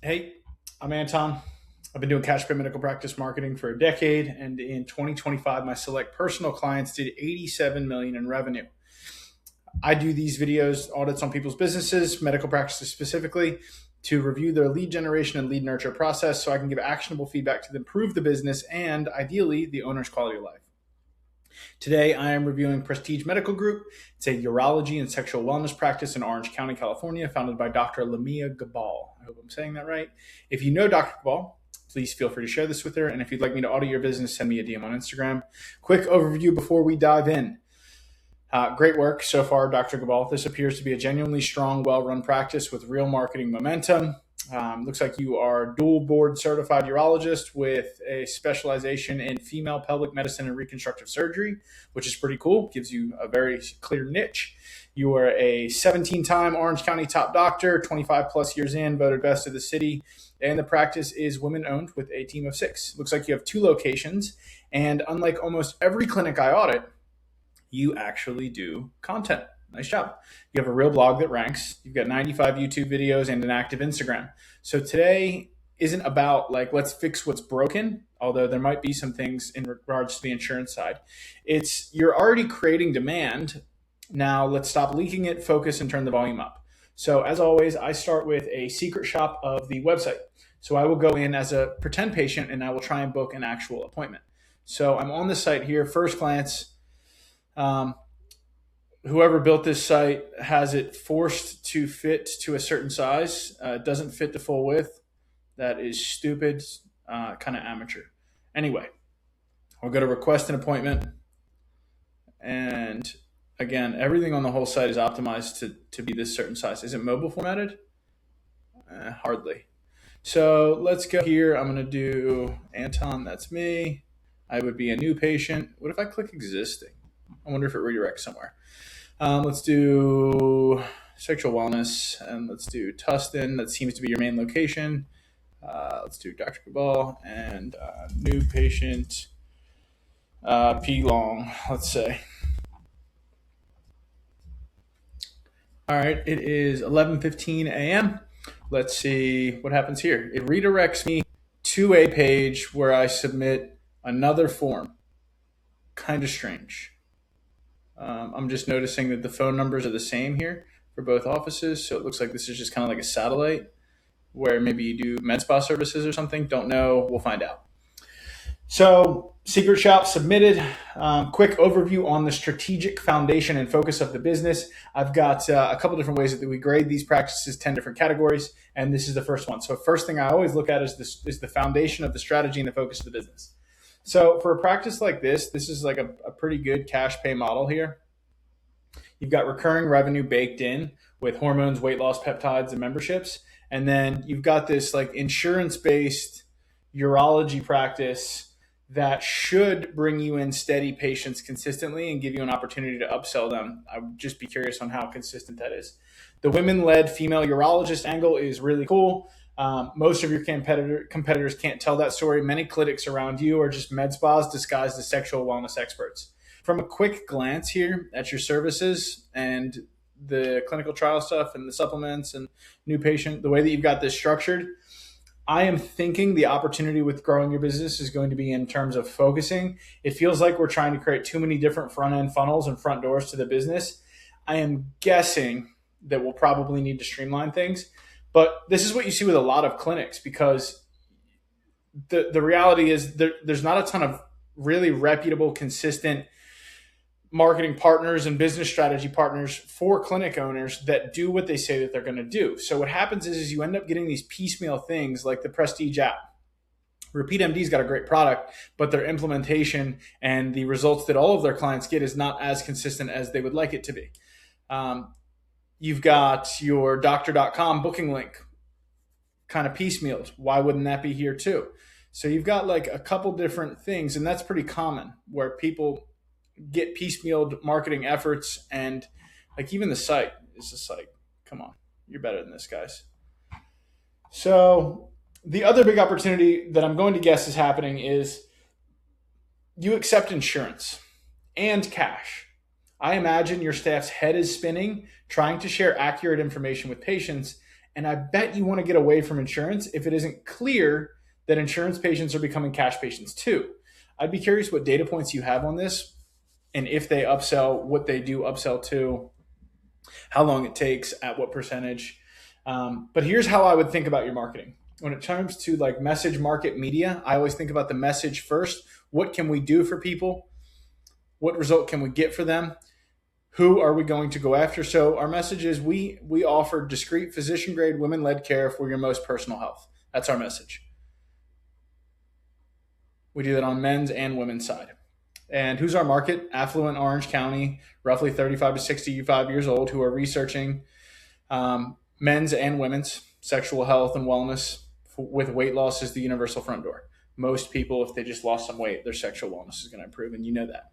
Hey, I'm Anton. I've been doing cash pay medical practice marketing for a decade, and in 2025, my select personal clients did 87 million in revenue. I do these videos, audits on people's businesses, medical practices specifically, to review their lead generation and lead nurture process so I can give actionable feedback to improve the business and ideally the owner's quality of life. Today, I am reviewing Prestige Medical Group. It's a urology and sexual wellness practice in Orange County, California, founded by Dr. Lamia Gabal. I hope I'm saying that right. If you know Dr. Gabal, please feel free to share this with her. And if you'd like me to audit your business, send me a DM on Instagram. Quick overview before we dive in. Great work so far, Dr. Gabal. This appears to be a genuinely strong, well-run practice with real marketing momentum. Looks like you are dual board certified urologist with a specialization in female pelvic medicine and reconstructive surgery, which is pretty cool. Gives you a very clear niche. You are a 17-time Orange County top doctor, 25 plus years in, voted best of the city. And the practice is women owned with a team of 6. Looks like you have 2 locations. And unlike almost every clinic I audit, you actually do content. Nice job. You have a real blog that ranks. You've got 95 YouTube videos and an active Instagram. So today isn't about let's fix what's broken, although there might be some things in regards to the insurance side. It's you're already creating demand. Now let's stop leaking it, focus, and turn the volume up. So as always, I start with a secret shop of the website. So I will go in as a pretend patient and I will try and book an actual appointment. So I'm on the site here, first glance. Whoever built this site has it forced to fit to a certain size. It doesn't fit the full width. That is stupid, kind of amateur. Anyway, I'll go to request an appointment. And again, everything on the whole site is optimized to be this certain size. Is it mobile formatted? Hardly. So let's go here. I'm going to do Anton. That's me. I would be a new patient. What if I click existing? I wonder if it redirects somewhere. Let's do sexual wellness, and let's do Tustin. That seems to be your main location. Let's do Dr. Gabal and new patient P Long, let's say. All right, it is 11:15 a.m. Let's see what happens here. It redirects me to a page where I submit another form. Kind of strange. I'm just noticing that the phone numbers are the same here for both offices. So it looks like this is just kind of like a satellite where maybe you do med spa services or something. Don't know. We'll find out. So secret shop submitted. Quick overview on the strategic foundation and focus of the business. I've got a couple different ways that we grade these practices, 10 different categories. And this is the first one. So first thing I always look at is the foundation of the strategy and the focus of the business. So for a practice like this is like a pretty good cash pay model here. You've got recurring revenue baked in with hormones, weight loss, peptides, and memberships. And then you've got this insurance-based urology practice that should bring you in steady patients consistently and give you an opportunity to upsell them. I would just be curious on how consistent that is. The women-led female urologist angle is really cool. Most of your competitors can't tell that story. Many clinics around you are just med spas disguised as sexual wellness experts. From a quick glance here at your services and the clinical trial stuff and the supplements and new patient, the way that you've got this structured, I am thinking the opportunity with growing your business is going to be in terms of focusing. It feels like we're trying to create too many different front-end funnels and front doors to the business. I am guessing that we'll probably need to streamline things. But this is what you see with a lot of clinics because the reality is there's not a ton of really reputable, consistent marketing partners and business strategy partners for clinic owners that do what they say that they're going to do. So what happens is you end up getting these piecemeal things like the Prestige app. Repeat MD's got a great product, but their implementation and the results that all of their clients get is not as consistent as they would like it to be. You've got your doctor.com booking link kind of piecemealed. Why wouldn't that be here too? So you've got a couple different things, and that's pretty common where people get piecemealed marketing efforts, and even the site is just come on, you're better than this, guys. So the other big opportunity that I'm going to guess is happening is you accept insurance and cash. I imagine your staff's head is spinning, trying to share accurate information with patients, And I bet you want to get away from insurance if it isn't clear that insurance patients are becoming cash patients too. I'd be curious what data points you have on this, and if they upsell, what they do upsell to, how long it takes, at what percentage. But here's how I would think about your marketing. When it comes to like message, market, media, I always think about the message first. What can we do for people? What result can we get for them? Who are we going to go after? So our message is we offer discreet physician-grade, women-led care for your most personal health. That's our message. We do that on men's and women's side. And who's our market? Affluent Orange County, roughly 35 to 65 years old, who are researching men's and women's sexual health and wellness with weight loss is the universal front door. Most people, if they just lost some weight, their sexual wellness is going to improve, and you know that.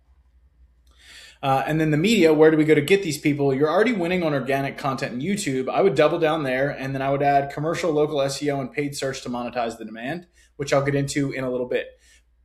And then the media, where do we go to get these people? You're already winning on organic content in YouTube. I would double down there, and then I would add commercial, local SEO, and paid search to monetize the demand, which I'll get into in a little bit.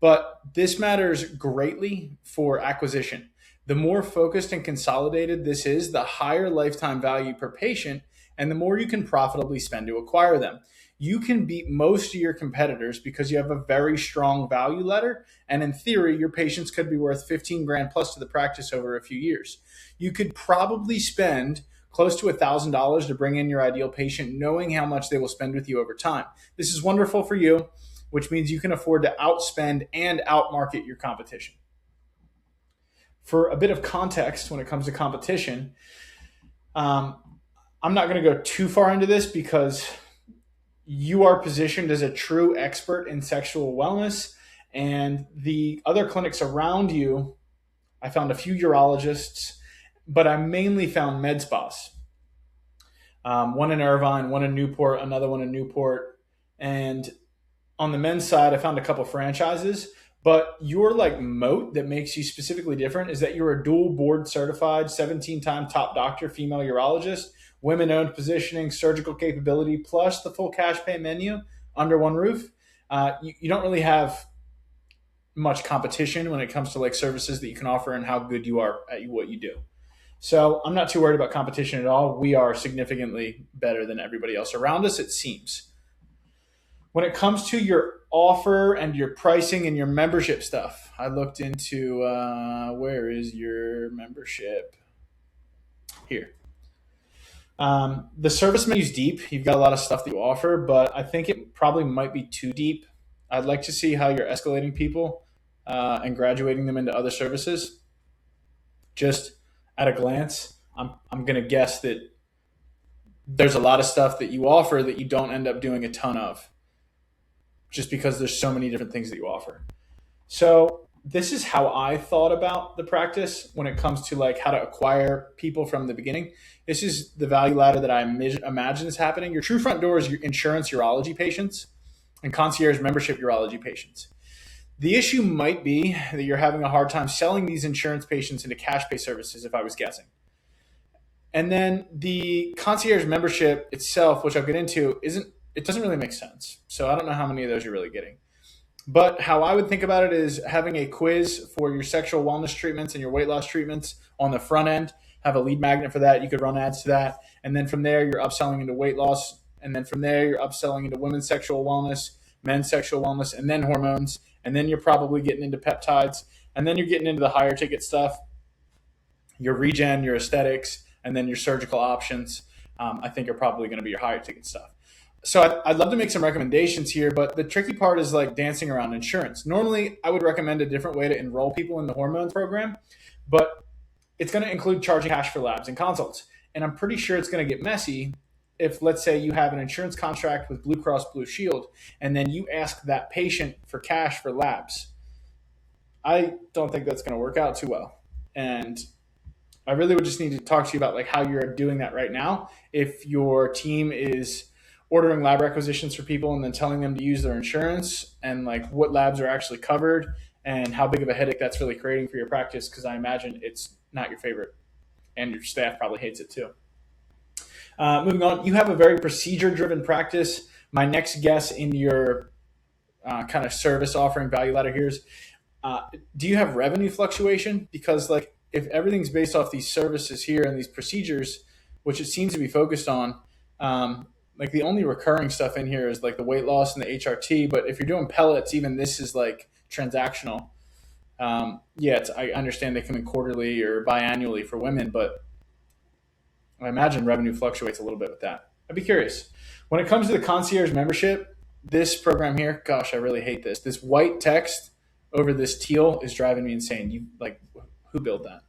But this matters greatly for acquisition. The more focused and consolidated this is, the higher lifetime value per patient, and the more you can profitably spend to acquire them. You can beat most of your competitors because you have a very strong value ladder. And in theory, your patients could be worth 15 grand plus to the practice over a few years. You could probably spend close to $1,000 to bring in your ideal patient, knowing how much they will spend with you over time. This is wonderful for you, which means you can afford to outspend and outmarket your competition. For a bit of context when it comes to competition, I'm not going to go too far into this because you are positioned as a true expert in sexual wellness, and the other clinics around you, I found a few urologists, but I mainly found med spas. One in Irvine, one in Newport, another one in Newport. And on the men's side, I found a couple franchises, but your like moat that makes you specifically different is that you're a dual board certified 17-time top doctor, female urologist, women-owned positioning, surgical capability, plus the full cash pay menu under one roof. You don't really have much competition when it comes to like services that you can offer and how good you are at what you do. So I'm not too worried about competition at all. We are significantly better than everybody else around us, it seems. When it comes to your offer and your pricing and your membership stuff, I looked into where is your membership? Here. The service menu is deep. You've got a lot of stuff that you offer, but I think it probably might be too deep. I'd like to see how you're escalating people and graduating them into other services. Just at a glance, I'm going to guess that there's a lot of stuff that you offer that you don't end up doing a ton of, just because there's so many different things that you offer. So this is how I thought about the practice when it comes to like how to acquire people from the beginning. This is the value ladder that I imagine is happening. Your true front door is your insurance urology patients and concierge membership urology patients. The issue might be that you're having a hard time selling these insurance patients into cash pay services, if I was guessing. And then the concierge membership itself, which I'll get into, it doesn't really make sense. So I don't know how many of those you're really getting. But how I would think about it is having a quiz for your sexual wellness treatments and your weight loss treatments on the front end. Have a lead magnet for that. You could run ads to that. And then from there, you're upselling into weight loss. And then from there, you're upselling into women's sexual wellness, men's sexual wellness, and then hormones. And then you're probably getting into peptides. And then you're getting into the higher ticket stuff, your regen, your aesthetics, and then your surgical options, I think are probably going to be your higher ticket stuff. So I'd love to make some recommendations here, but the tricky part is like dancing around insurance. Normally, I would recommend a different way to enroll people in the hormones program, but it's going to include charging cash for labs and consults. And I'm pretty sure it's going to get messy if, let's say, you have an insurance contract with Blue Cross Blue Shield, and then you ask that patient for cash for labs. I don't think that's going to work out too well. And I really would just need to talk to you about like how you're doing that right now. If your team is ordering lab requisitions for people and then telling them to use their insurance, and like what labs are actually covered and how big of a headache that's really creating for your practice, because I imagine it's not your favorite and your staff probably hates it too. Moving on, you have a very procedure-driven practice. My next guess in your kind of service offering value ladder here is, do you have revenue fluctuation? Because like if everything's based off these services here and these procedures, which it seems to be focused on, like the only recurring stuff in here is like the weight loss and the HRT. But if you're doing pellets, even this is like transactional. Yeah, I understand they come in quarterly or biannually for women, but I imagine revenue fluctuates a little bit with that. I'd be curious. When it comes to the concierge membership, this program here, gosh, I really hate this. This white text over this teal is driving me insane. You like, who built that?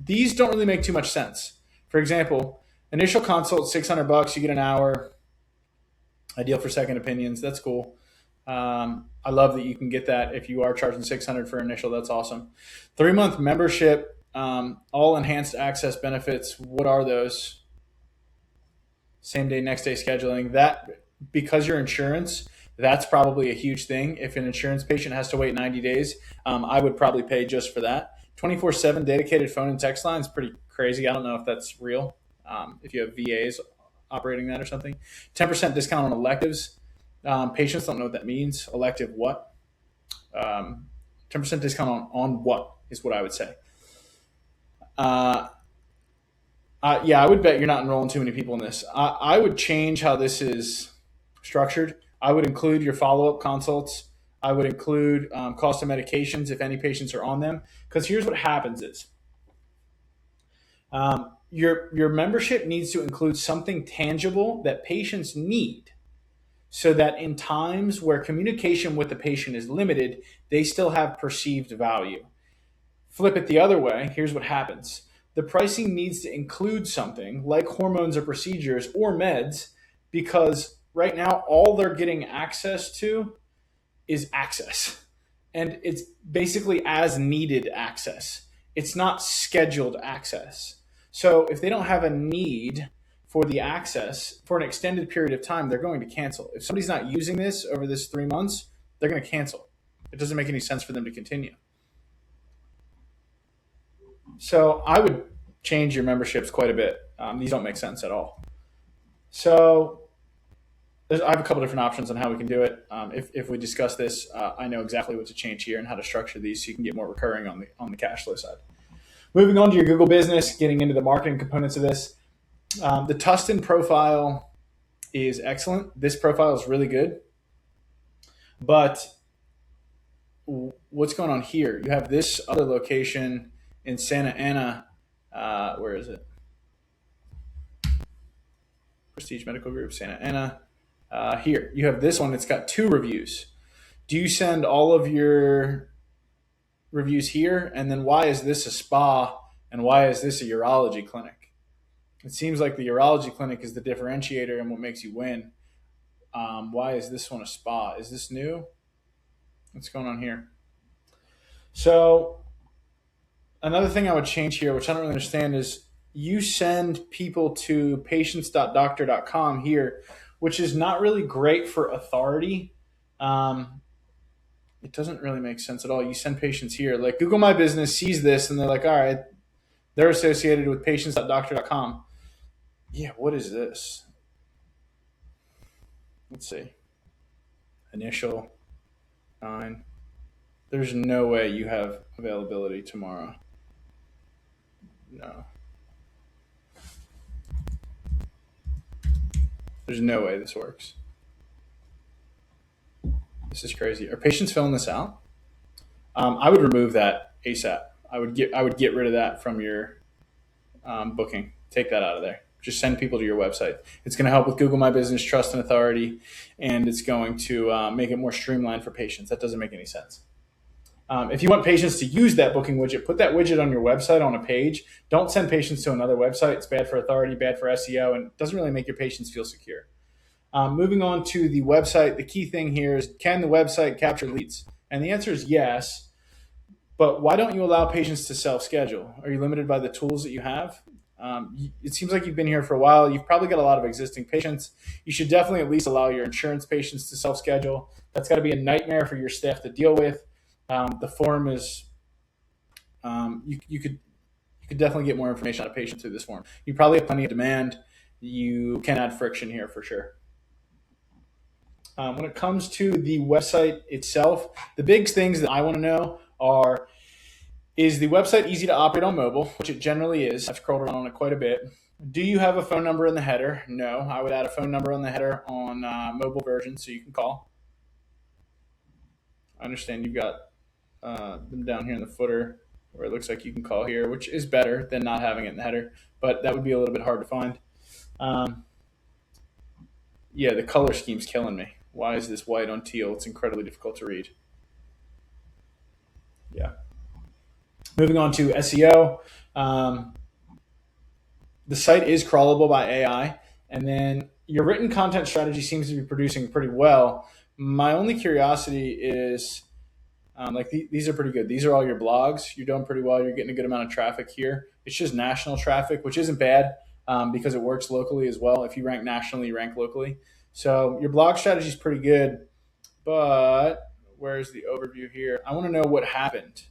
These don't really make too much sense. For example, initial consult, $600, you get an hour. Ideal for second opinions. That's cool. I love that you can get that if you are charging $600 for initial. That's awesome. 3-month membership, all enhanced access benefits. What are those? Same day, next day scheduling. That, because your insurance, that's probably a huge thing. If an insurance patient has to wait 90 days, I would probably pay just for that. 24/7 dedicated phone and text line is pretty crazy. I don't know if that's real. If you have VAs operating that or something. 10% discount on electives. Patients don't know what that means. Elective what? 10% discount on what is what I would say. Yeah, I would bet you're not enrolling too many people in this. I would change how this is structured. I would include your follow-up consults. I would include cost of medications if any patients are on them. Because here's what happens is your membership needs to include something tangible that patients need so that in times where communication with the patient is limited, they still have perceived value. Flip it the other way, here's what happens. The pricing needs to include something like hormones or procedures or meds, because right now all they're getting access to is access. And it's basically as needed access. It's not scheduled access. So if they don't have a need for the access for an extended period of time, they're going to cancel. If somebody's not using this over this 3 months, they're going to cancel. It doesn't make any sense for them to continue. So I would change your memberships quite a bit. These don't make sense at all. So I have a couple different options on how we can do it. If we discuss this, I know exactly what to change here and how to structure these so you can get more recurring on the cash flow side. Moving on to your Google business, getting into the marketing components of this. The Tustin profile is excellent. This profile is really good. But what's going on here? You have this other location in Santa Ana. Where is it? Prestige Medical Group, Santa Ana. Here, you have this one that's got 2 reviews. Do you send all of your reviews here? And then why is this a spa and why is this a urology clinic? It seems like the urology clinic is the differentiator and what makes you win. Why is this one a spa? Is this new? What's going on here? So another thing I would change here, which I don't really understand, is you send people to patients.doctor.com here, which is not really great for authority. It doesn't really make sense at all. You send patients here. Like Google My Business sees this and they're like, all right, they're associated with patients.doctor.com. Yeah, what is this? Let's see. Initial 9. There's no way you have availability tomorrow. No. There's no way this works. This is crazy. Are patients filling this out? I would remove that ASAP. I would get rid of that from your booking. Take that out of there. Just send people to your website. It's going to help with Google My Business, trust and authority, and it's going to make it more streamlined for patients. That doesn't make any sense. If you want patients to use that booking widget, put that widget on your website on a page. Don't send patients to another website. It's bad for authority, bad for SEO, and it doesn't really make your patients feel secure. Moving on to the website, the key thing here is, can the website capture leads? And the answer is yes, but why don't you allow patients to self-schedule? Are you limited by the tools that you have? It seems like you've been here for a while. You've probably got a lot of existing patients. You should definitely at least allow your insurance patients to self-schedule. That's got to be a nightmare for your staff to deal with. The form is, you could definitely get more information on a patient through this form. You probably have plenty of demand. You can add friction here for sure. When it comes to the website itself, the big things that I want to know are, is the website easy to operate on mobile, which it generally is. I've scrolled around on it quite a bit. Do you have a phone number in the header? No. I would add a phone number on the header on mobile version so you can call. I understand you've got them down here in the footer where it looks like you can call here, which is better than not having it in the header, but that would be a little bit hard to find. Yeah, the color scheme's killing me. Why is this white on teal? It's incredibly difficult to read. Yeah. Moving on to SEO. The site is crawlable by AI, and then your written content strategy seems to be producing pretty well. My only curiosity is these are pretty good. These are all your blogs. You're doing pretty well. You're getting a good amount of traffic here. It's just national traffic, which isn't bad because it works locally as well. If you rank nationally, you rank locally. So your blog strategy is pretty good, but where's the overview here? I want to know what happened.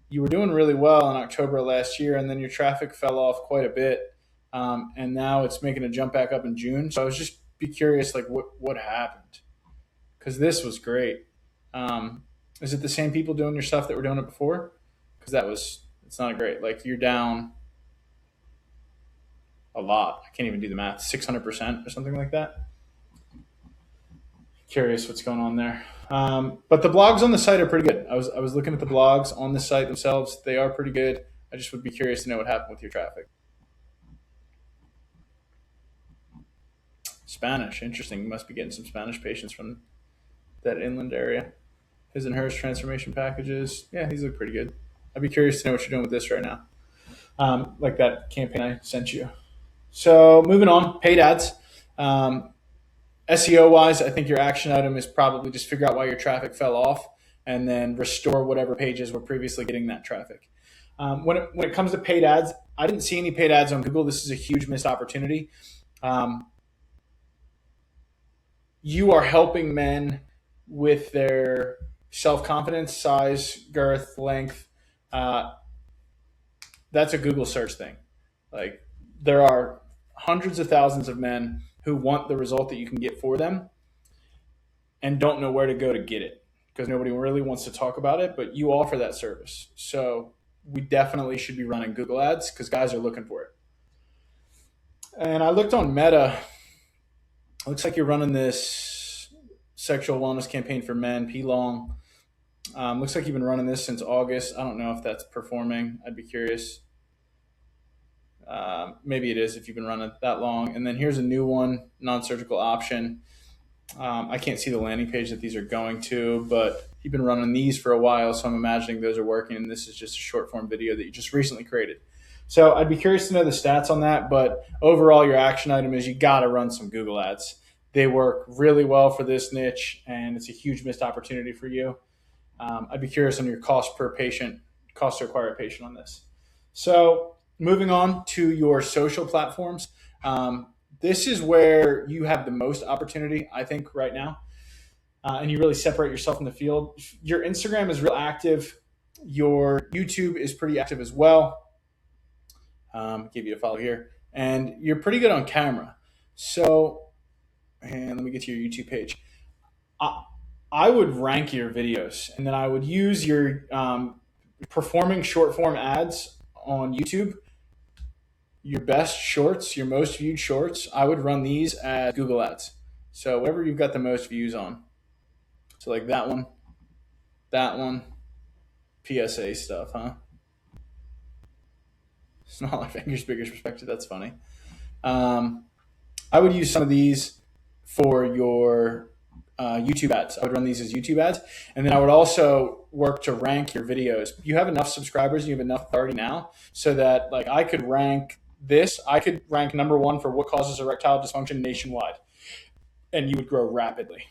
You were doing really well in October of last year, and then your traffic fell off quite a bit, and now it's making a jump back up in June. So I was just be curious, like what happened? Because this was great. Is it the same people doing your stuff that were doing it before? Because it's not great. Like you're down a lot. I can't even do the math. 600% or something like that. Curious what's going on there. But the blogs on the site are pretty good. I was looking at the blogs on the site themselves. They are pretty good. I just would be curious to know what happened with your traffic. Spanish, interesting. You must be getting some Spanish patients from that inland area. His and hers transformation packages. Yeah, these look pretty good. I'd be curious to know what you're doing with this right now. Like that campaign I sent you. So moving on, paid ads. SEO wise, I think your action item is probably just figure out why your traffic fell off and then restore whatever pages were previously getting that traffic. When it comes to paid ads, I didn't see any paid ads on Google. This is a huge missed opportunity. You are helping men with their self-confidence, size, girth, length. That's a Google search thing. Like there are hundreds of thousands of men who want the result that you can get for them and don't know where to go to get it because nobody really wants to talk about it, but you offer that service. So we definitely should be running Google ads because guys are looking for it. And I looked on Meta. It looks like you're running this sexual wellness campaign for men, P-Long. Looks like you've been running this since August. I don't know if that's performing. I'd be curious. Maybe it is if you've been running that long. And then here's a new one, non-surgical option. I can't see the landing page that these are going to, but you've been running these for a while, so I'm imagining those are working, and this is just a short form video that you just recently created. So I'd be curious to know the stats on that, but overall your action item is you got to run some Google ads. They work really well for this niche, and it's a huge missed opportunity for you. I'd be curious on your cost per patient, cost to acquire a patient on this. So moving on to your social platforms. This is where you have the most opportunity, I think, right now. And you really separate yourself in the field. Your Instagram is real active. Your YouTube is pretty active as well. Give you a follow here. And you're pretty good on camera. So, and let me get to your YouTube page. I would rank your videos, and then I would use your performing short form ads on YouTube. Your best shorts, your most viewed shorts, I would run these as Google ads. So whatever you've got the most views on. So like that one, PSA stuff, huh? Smaller fingers, bigger perspective. That's funny. I would use some of these for your YouTube ads. I would run these as YouTube ads. And then I would also work to rank your videos. You have enough subscribers and you have enough authority now so that like I could rank this. I could rank number one for what causes erectile dysfunction nationwide. And you would grow rapidly.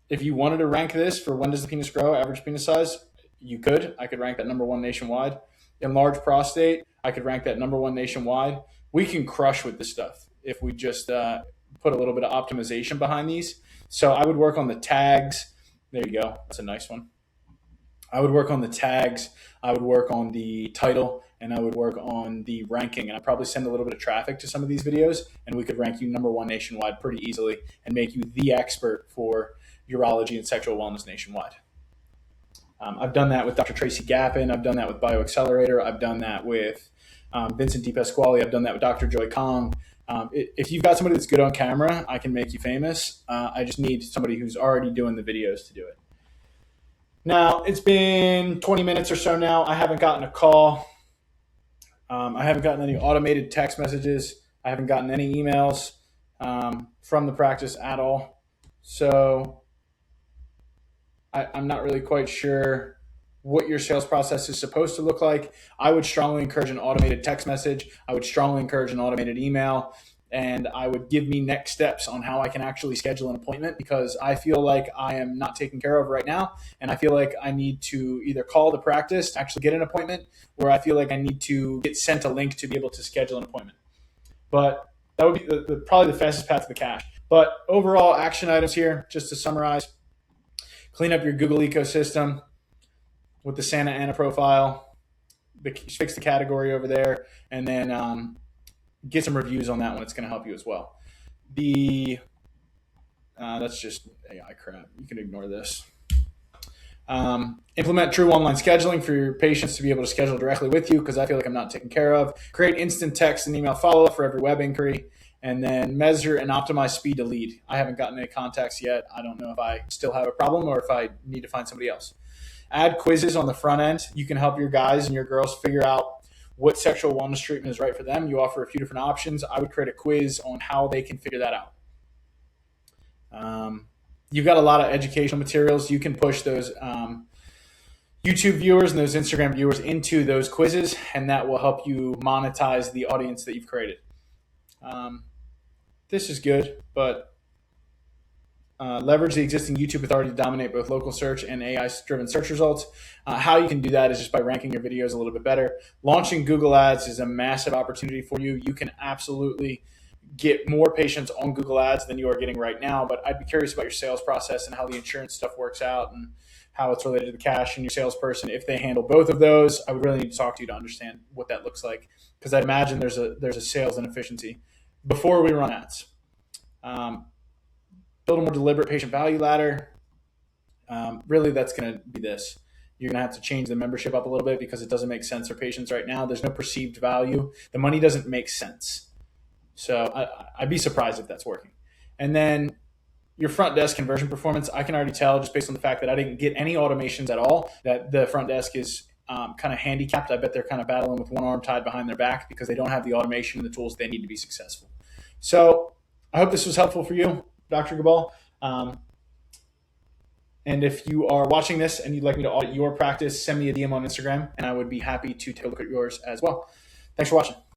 If you wanted to rank this for when does the penis grow, average penis size, you could. I could rank that number one nationwide. Enlarged prostate, I could rank that number one nationwide. We can crush with this stuff if we just put a little bit of optimization behind these. So I would work on the tags. There you go. That's a nice one. I would work on the tags. I would work on the title, and I would work on the ranking. And I'd probably send a little bit of traffic to some of these videos, and we could rank you number one nationwide pretty easily and make you the expert for urology and sexual wellness nationwide. I've done that with Dr. Tracy Gappin. I've done that with BioAccelerator. I've done that with Vincent DiPasquale. I've done that with Dr. Joy Kong. If you've got somebody that's good on camera, I can make you famous. I just need somebody who's already doing the videos to do it. Now, it's been 20 minutes or so now. I haven't gotten a call. I haven't gotten any automated text messages. I haven't gotten any emails from the practice at all. So I'm not really quite sure what your sales process is supposed to look like. I would strongly encourage an automated text message. I would strongly encourage an automated email. And I would give me next steps on how I can actually schedule an appointment, because I feel like I am not taken care of right now. And I feel like I need to either call the practice to actually get an appointment, or I feel like I need to get sent a link to be able to schedule an appointment. But that would be probably the fastest path to the cash. But overall action items here, just to summarize: clean up your Google ecosystem with the Santa Ana profile, fix the category over there, and then get some reviews on that one. It's going to help you as well. That's just AI crap. You can ignore this. Implement true online scheduling for your patients to be able to schedule directly with you, because I feel like I'm not taken care of. Create instant text and email follow-up for every web inquiry. And then measure and optimize speed to lead. I haven't gotten any contacts yet. I don't know if I still have a problem or if I need to find somebody else. Add quizzes on the front end. You can help your guys and your girls figure out what sexual wellness treatment is right for them. You offer a few different options. I would create a quiz on how they can figure that out. You've got a lot of educational materials. You can push those YouTube viewers and those Instagram viewers into those quizzes, and that will help you monetize the audience that you've created. This is good, but leverage the existing YouTube authority to dominate both local search and AI-driven search results. How you can do that is just by ranking your videos a little bit better. Launching Google Ads is a massive opportunity for you. You can absolutely get more patients on Google Ads than you are getting right now, but I'd be curious about your sales process and how the insurance stuff works out and how it's related to the cash and your salesperson. If they handle both of those, I would really need to talk to you to understand what that looks like, because I imagine there's a sales inefficiency before we run ads. Build a more deliberate patient value ladder. Really, that's going to be this. You're going to have to change the membership up a little bit, because it doesn't make sense for patients right now. There's no perceived value. The money doesn't make sense. So I'd be surprised if that's working. And then your front desk conversion performance, I can already tell just based on the fact that I didn't get any automations at all, that the front desk is kind of handicapped. I bet they're kind of battling with one arm tied behind their back because they don't have the automation and the tools they need to be successful. So I hope this was helpful for you, Dr. Gabal. And if you are watching this and you'd like me to audit your practice, send me a DM on Instagram, and I would be happy to take a look at yours as well. Thanks for watching.